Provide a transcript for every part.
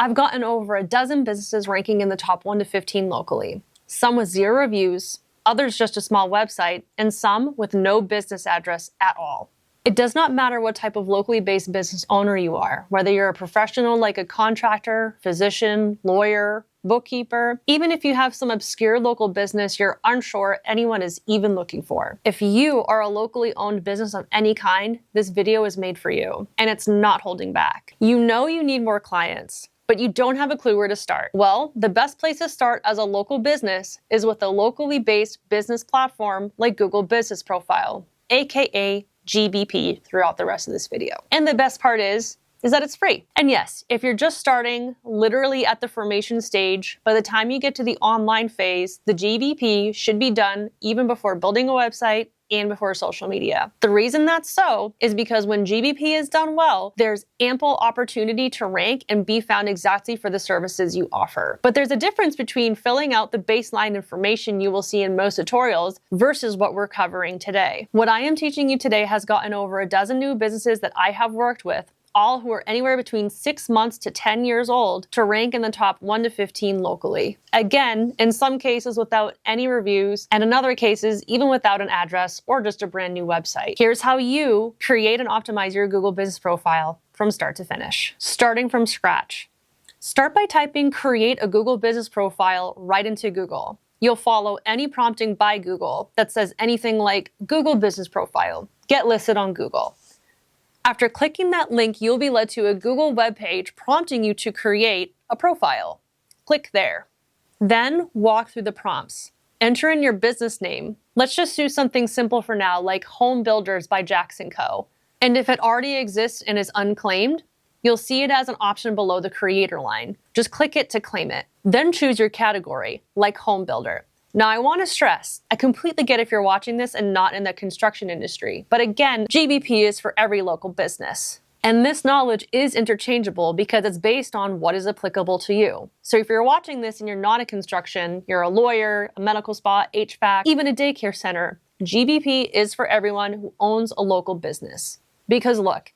I've gotten over a dozen businesses ranking in the top 1 to 15 locally. Some with 0 reviews, others just a small website, and some with no business address at all. It does not matter what type of locally based business owner you are, whether you're a professional like a contractor, physician, lawyer, bookkeeper, even if you have some obscure local business you're unsure anyone is even looking for. If you are a locally owned business of any kind, this video is made for you, and it's not holding back. You know you need more clients, but you don't have a clue where to start. Well, the best place to start as a local business is with a locally based business platform like Google Business Profile, aka GBP, throughout the rest of this video. And the best part is that it's free. And yes, if you're just starting, literally at the formation stage, by the time you get to the online phase, the GBP should be done even before building a website and before social media. The reason that's so is because when GBP is done well, there's ample opportunity to rank and be found exactly for the services you offer. But there's a difference between filling out the baseline information you will see in most tutorials versus what we're covering today. What I am teaching you today has gotten over a dozen new businesses that I have worked with, all who are anywhere between 6 months to 10 years old, to rank in the top 1 to 15 locally. Again, in some cases without any reviews, and in other cases even without an address or just a brand new website. Here's how you create and optimize your Google Business Profile from start to finish. Starting from scratch. Start by typing "create a Google Business Profile" right into Google. You'll follow any prompting by Google that says anything like "Google Business Profile, get listed on Google." After clicking that link, you'll be led to a Google web page prompting you to create a profile. Click there. Then walk through the prompts. Enter in your business name. Let's just do something simple for now, like Home Builders by Jackson Co. And if it already exists and is unclaimed, you'll see it as an option below the creator line. Just click it to claim it. Then choose your category, like Home Builder. Now, I want to stress, I completely get if you're watching this and not in the construction industry. But again, GBP is for every local business. And this knowledge is interchangeable because it's based on what is applicable to you. So if you're watching this and you're not in construction, you're a lawyer, a medical spa, HVAC, even a daycare center, GBP is for everyone who owns a local business. Because look,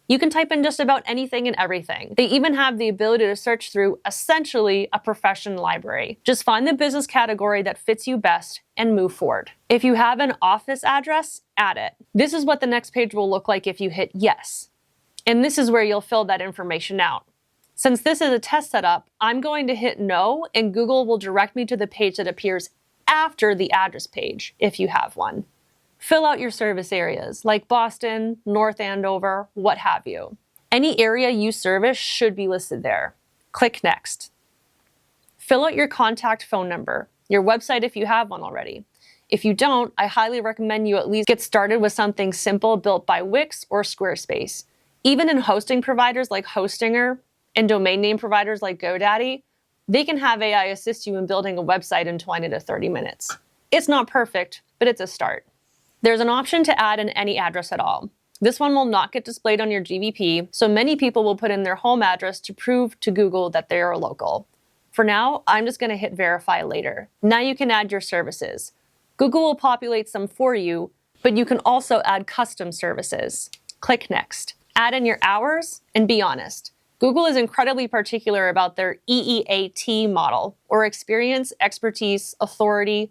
you can type in just about anything and everything. They even have the ability to search through essentially a profession library. Just find the business category that fits you best and move forward. If you have an office address, add it. This is what the next page will look like if you hit yes. And this is where you'll fill that information out. Since this is a test setup, I'm going to hit no, and Google will direct me to the page that appears after the address page, if you have one. Fill out your service areas, like Boston, North Andover, what have you. Any area you service should be listed there. Click Next. Fill out your contact phone number, your website if you have one already. If you don't, I highly recommend you at least get started with something simple built by Wix or Squarespace. Even in hosting providers like Hostinger and domain name providers like GoDaddy, they can have AI assist you in building a website in 20 to 30 minutes. It's not perfect, but it's a start. There's an option to add in any address at all. This one will not get displayed on your GBP, so many people will put in their home address to prove to Google that they are local. For now, I'm just going to hit verify later. Now you can add your services. Google will populate some for you, but you can also add custom services. Click Next. Add in your hours and be honest. Google is incredibly particular about their EEAT model, or experience, expertise, authority,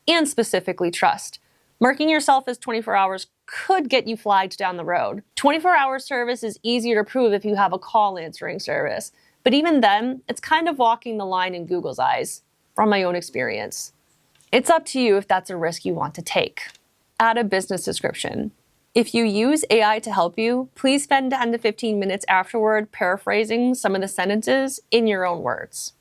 and specifically trust. Marking yourself as 24 hours could get you flagged down the road. 24-hour service is easier to prove if you have a call answering service, but even then, it's kind of walking the line in Google's eyes, from my own experience. It's up to you if that's a risk you want to take. Add a business description. If you use AI to help you, please spend 10 to 15 minutes afterward paraphrasing some of the sentences in your own words.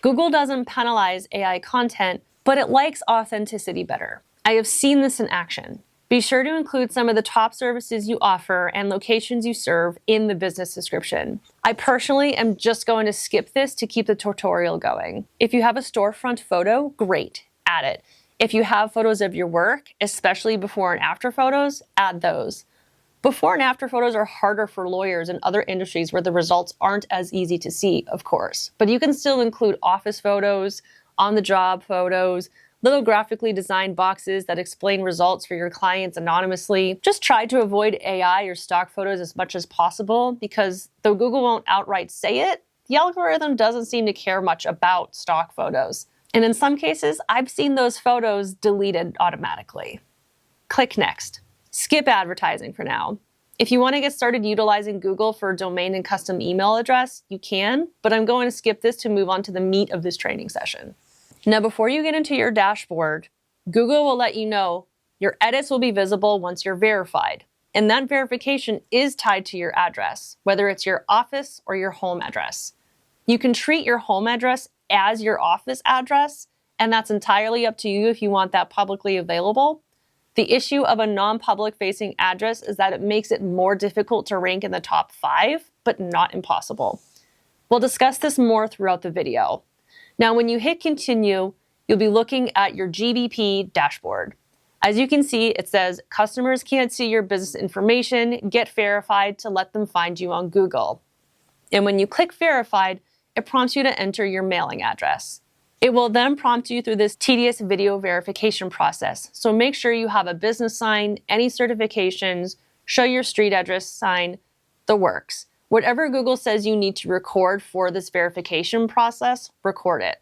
Google doesn't penalize AI content, but it likes authenticity better. I have seen this in action. Be sure to include some of the top services you offer and locations you serve in the business description. I personally am just going to skip this to keep the tutorial going. If you have a storefront photo, great, add it. If you have photos of your work, especially before and after photos, add those. Before and after photos are harder for lawyers and other industries where the results aren't as easy to see, of course. But you can still include office photos, on-the-job photos, little graphically designed boxes that explain results for your clients anonymously. Just try to avoid AI or stock photos as much as possible because though Google won't outright say it, the algorithm doesn't seem to care much about stock photos. And in some cases, I've seen those photos deleted automatically. Click Next. Skip advertising for now. If you want to get started utilizing Google for domain and custom email address, you can, but I'm going to skip this to move on to the meat of this training session. Now, before you get into your dashboard, Google will let you know your edits will be visible once you're verified. And that verification is tied to your address, whether it's your office or your home address. You can treat your home address as your office address, and that's entirely up to you if you want that publicly available. The issue of a non-public facing address is that it makes it more difficult to rank in the top 5, but not impossible. We'll discuss this more throughout the video. Now, when you hit continue, you'll be looking at your GBP dashboard. As you can see, it says customers can't see your business information, get verified to let them find you on Google. And when you click verified, it prompts you to enter your mailing address. It will then prompt you through this tedious video verification process. So make sure you have a business sign, any certifications, show your street address sign, the works. Whatever Google says you need to record for this verification process, record it.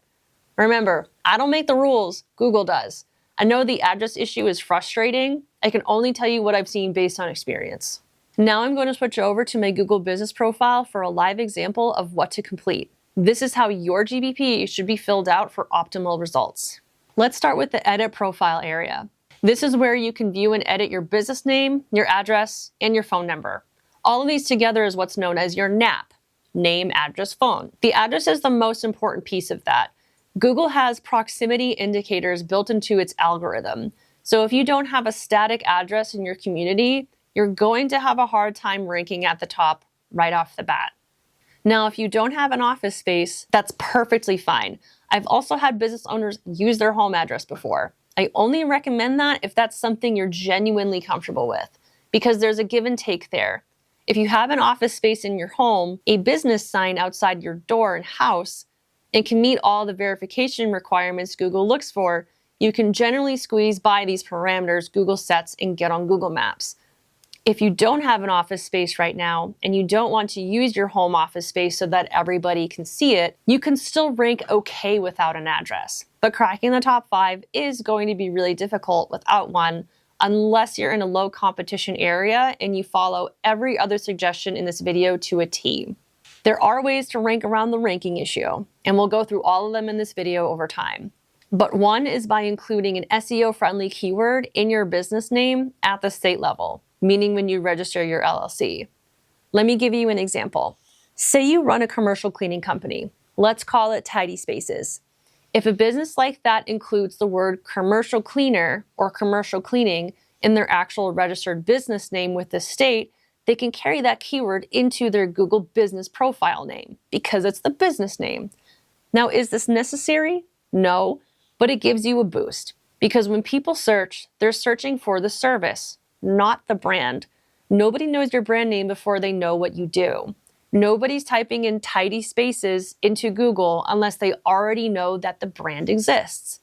Remember, I don't make the rules, Google does. I know the address issue is frustrating. I can only tell you what I've seen based on experience. Now I'm going to switch over to my Google Business profile for a live example of what to complete. This is how your GBP should be filled out for optimal results. Let's start with the Edit Profile area. This is where you can view and edit your business name, your address, and your phone number. All of these together is what's known as your NAP, name, address, phone. The address is the most important piece of that. Google has proximity indicators built into its algorithm. So if you don't have a static address in your community, you're going to have a hard time ranking at the top right off the bat. Now, if you don't have an office space, that's perfectly fine. I've also had business owners use their home address before. I only recommend that if that's something you're genuinely comfortable with, because there's a give and take there. If you have an office space in your home, a business sign outside your door and house, and can meet all the verification requirements Google looks for, you can generally squeeze by these parameters Google sets and get on Google Maps. If you don't have an office space right now and you don't want to use your home office space so that everybody can see it, you can still rank okay without an address. But cracking the top 5 is going to be really difficult without one, unless you're in a low competition area and you follow every other suggestion in this video to a T. There are ways to rank around the ranking issue, and we'll go through all of them in this video over time. But one is by including an SEO-friendly keyword in your business name at the state level, meaning when you register your LLC. Let me give you an example. Say you run a commercial cleaning company. Let's call it Tidy Spaces. If a business like that includes the word commercial cleaner or commercial cleaning in their actual registered business name with the state, they can carry that keyword into their Google business profile name because it's the business name. Now, is this necessary? No, but it gives you a boost because when people search, they're searching for the service, not the brand. Nobody knows your brand name before they know what you do. Nobody's typing in Tidy Spaces into Google unless they already know that the brand exists.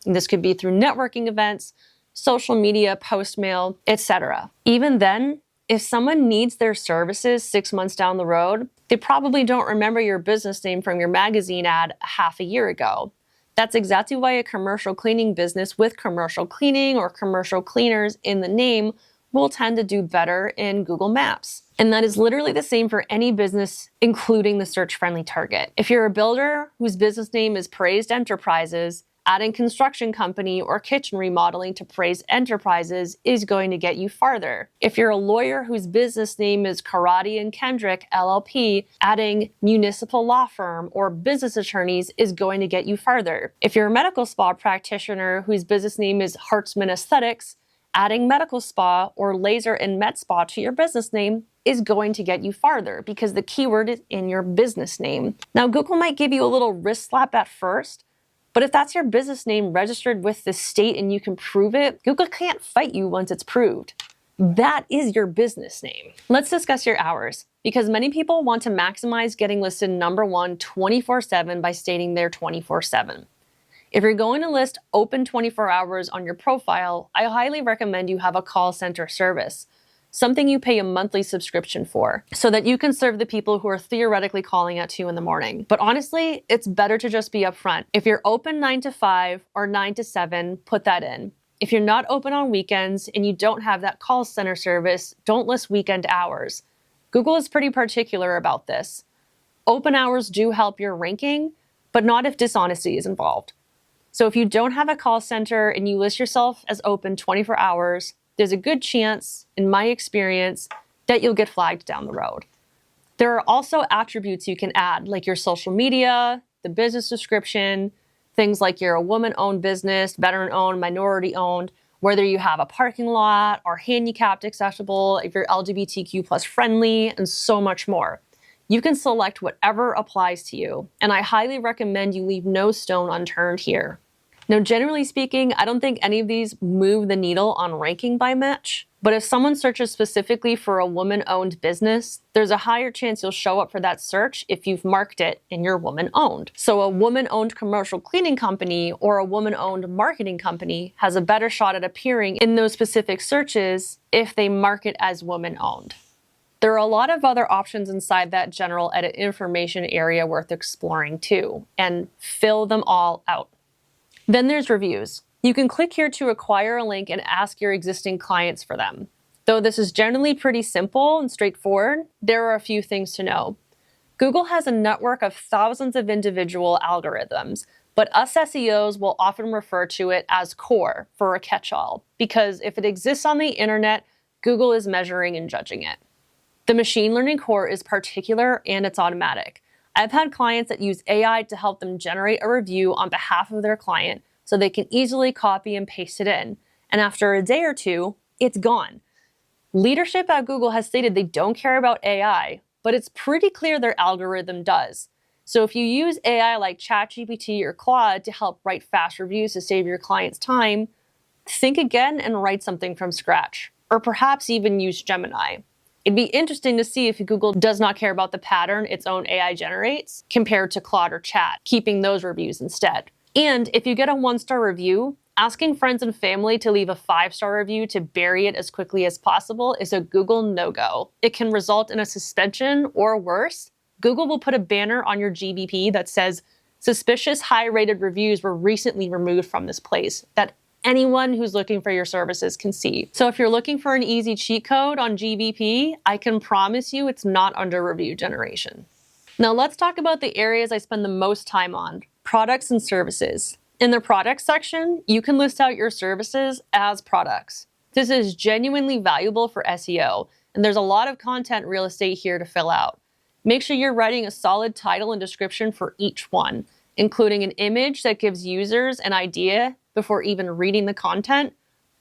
And this could be through networking events, social media, post mail, etc. Even then, if someone needs their services 6 months down the road, they probably don't remember your business name from your magazine ad half a year ago. That's exactly why a commercial cleaning business with commercial cleaning or commercial cleaners in the name will tend to do better in Google Maps. And that is literally the same for any business, including the search-friendly target. If you're a builder whose business name is Praised Enterprises, adding construction company or kitchen remodeling to Praised Enterprises is going to get you farther. If you're a lawyer whose business name is Karate and Kendrick LLP, adding municipal law firm or business attorneys is going to get you farther. If you're a medical spa practitioner whose business name is Hartzman Aesthetics, adding medical spa or laser and med spa to your business name is going to get you farther because the keyword is in your business name. Now, Google might give you a little wrist slap at first, but if that's your business name registered with the state and you can prove it, Google can't fight you once it's proved. That is your business name. Let's discuss your hours, because many people want to maximize getting listed number 1 24/7 by stating they're 24/7. If you're going to list open 24 hours on your profile, I highly recommend you have a call center service. something you pay a monthly subscription for, so that you can serve the people who are theoretically calling at 2 in the morning. But honestly, it's better to just be upfront. If you're open 9 to 5 or 9 to 7, put that in. If you're not open on weekends and you don't have that call center service, don't list weekend hours. Google is pretty particular about this. Open hours do help your ranking, but not if dishonesty is involved. So if you don't have a call center and you list yourself as open 24 hours, there's a good chance, in my experience, that you'll get flagged down the road. There are also attributes you can add, like your social media, the business description, things like you're a woman-owned business, veteran-owned, minority-owned, whether you have a parking lot or handicapped accessible, if you're LGBTQ plus friendly, and so much more. You can select whatever applies to you, and I highly recommend you leave no stone unturned here. Now, generally speaking, I don't think any of these move the needle on ranking by much, but if someone searches specifically for a woman-owned business, there's a higher chance you'll show up for that search if you've marked it and you're woman-owned. So a woman-owned commercial cleaning company or a woman-owned marketing company has a better shot at appearing in those specific searches if they mark it as woman-owned. There are a lot of other options inside that general edit information area worth exploring too, and fill them all out. Then there's reviews. You can click here to acquire a link and ask your existing clients for them. Though this is generally pretty simple and straightforward, there are a few things to know. Google has a network of thousands of individual algorithms, but us SEOs will often refer to it as core for a catch-all, because if it exists on the internet, Google is measuring and judging it. The machine learning core is particular and it's automatic. I've had clients that use AI to help them generate a review on behalf of their client so they can easily copy and paste it in. And after a day or two, it's gone. Leadership at Google has stated they don't care about AI, but it's pretty clear their algorithm does. So if you use AI like ChatGPT or Claude to help write fast reviews to save your clients time, think again and write something from scratch. Or perhaps even use Gemini. It'd be interesting to see if Google does not care about the pattern its own AI generates compared to Claude or Chat, keeping those reviews instead. And if you get a 1-star review, asking friends and family to leave a 5-star review to bury it as quickly as possible is a Google no-go. It can result in a suspension or worse. Google will put a banner on your GBP that says, "Suspicious high-rated reviews were recently removed from this place," that anyone who's looking for your services can see. So if you're looking for an easy cheat code on GBP, I can promise you it's not under review generation. Now let's talk about the areas I spend the most time on, products and services. In the products section, you can list out your services as products. This is genuinely valuable for SEO, and there's a lot of content real estate here to fill out. Make sure you're writing a solid title and description for each one, including an image that gives users an idea before even reading the content.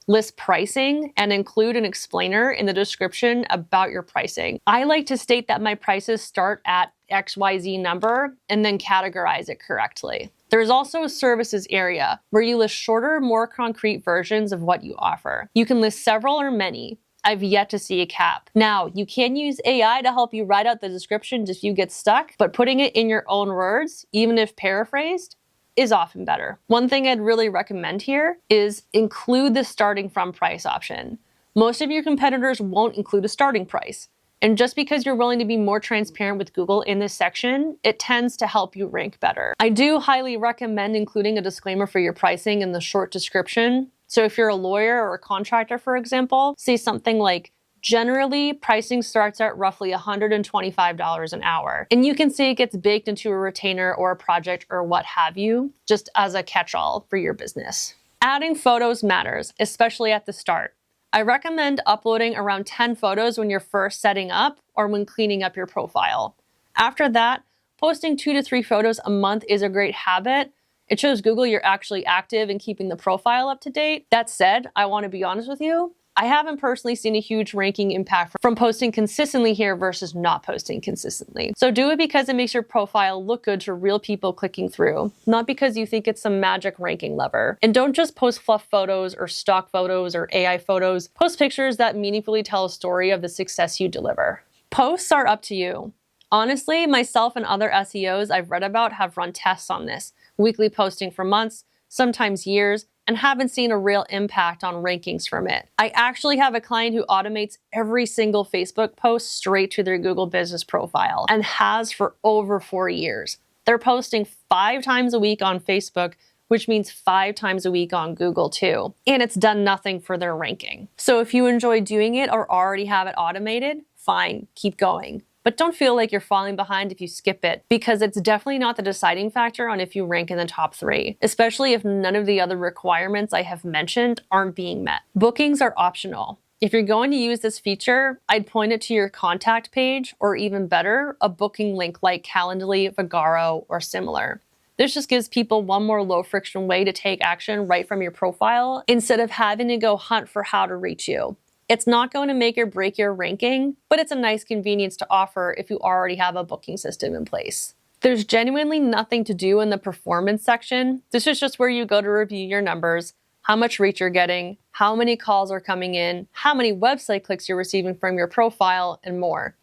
List pricing and include an explainer in the description about your pricing. I like to state that my prices start at XYZ number and then categorize it correctly. There's also a services area where you list shorter, more concrete versions of what you offer. You can list several or many. I've yet to see a cap. Now, you can use AI to help you write out the descriptions if you get stuck, but putting it in your own words, even if paraphrased, is often better. One thing I'd really recommend here is include the starting from price option. Most of your competitors won't include a starting price. And just because you're willing to be more transparent with Google in this section, it tends to help you rank better. I do highly recommend including a disclaimer for your pricing in the short description. So if you're a lawyer or a contractor, for example, say something like, generally, pricing starts at roughly $125 an hour. And you can say it gets baked into a retainer or a project or what have you, just as a catch-all for your business. Adding photos matters, especially at the start. I recommend uploading around 10 photos when you're first setting up or when cleaning up your profile. After that, posting 2 to 3 photos a month is a great habit. It shows Google you're actually active and keeping the profile up to date. That said, I want to be honest with you, I haven't personally seen a huge ranking impact from posting consistently here versus not posting consistently. So do it because it makes your profile look good to real people clicking through, not because you think it's some magic ranking lever. And don't just post fluff photos or stock photos or AI photos. Post pictures that meaningfully tell a story of the success you deliver. Posts are up to you. Honestly, myself and other SEOs I've read about have run tests on this, weekly posting for months, sometimes years, and haven't seen a real impact on rankings from it. I actually have a client who automates every single Facebook post straight to their Google business profile and has for over 4 years. They're posting 5 times a week on Facebook, which means 5 times a week on Google too. And it's done nothing for their ranking. So if you enjoy doing it or already have it automated, fine, keep going. But don't feel like you're falling behind if you skip it, because it's definitely not the deciding factor on if you rank in the top 3, especially if none of the other requirements I have mentioned aren't being met. Bookings are optional. If you're going to use this feature, I'd point it to your contact page, or even better, a booking link like Calendly, Vagaro, or similar. This just gives people one more low-friction way to take action right from your profile instead of having to go hunt for how to reach you. It's not going to make or break your ranking, but it's a nice convenience to offer if you already have a booking system in place. There's genuinely nothing to do in the performance section. This is just where you go to review your numbers, how much reach you're getting, how many calls are coming in, how many website clicks you're receiving from your profile, and more.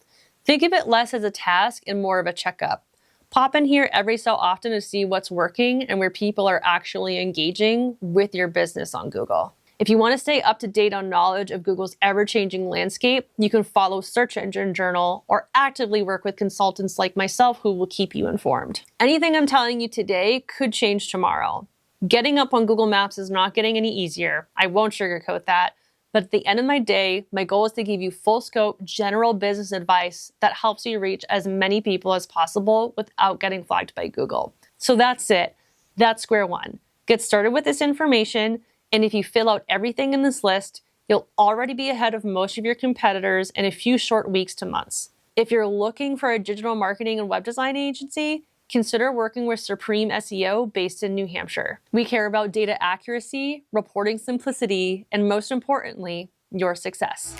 Think of it less as a task and more of a checkup. Pop in here every so often to see what's working and where people are actually engaging with your business on Google. If you want to stay up to date on knowledge of Google's ever-changing landscape, you can follow Search Engine Journal or actively work with consultants like myself who will keep you informed. Anything I'm telling you today could change tomorrow. Getting up on Google Maps is not getting any easier. I won't sugarcoat that. But at the end of my day, my goal is to give you full scope, general business advice that helps you reach as many people as possible without getting flagged by Google. So that's it. That's square one. Get started with this information, and if you fill out everything in this list, you'll already be ahead of most of your competitors in a few short weeks to months. If you're looking for a digital marketing and web design agency, consider working with Supreme SEO based in New Hampshire. We care about data accuracy, reporting simplicity, and most importantly, your success.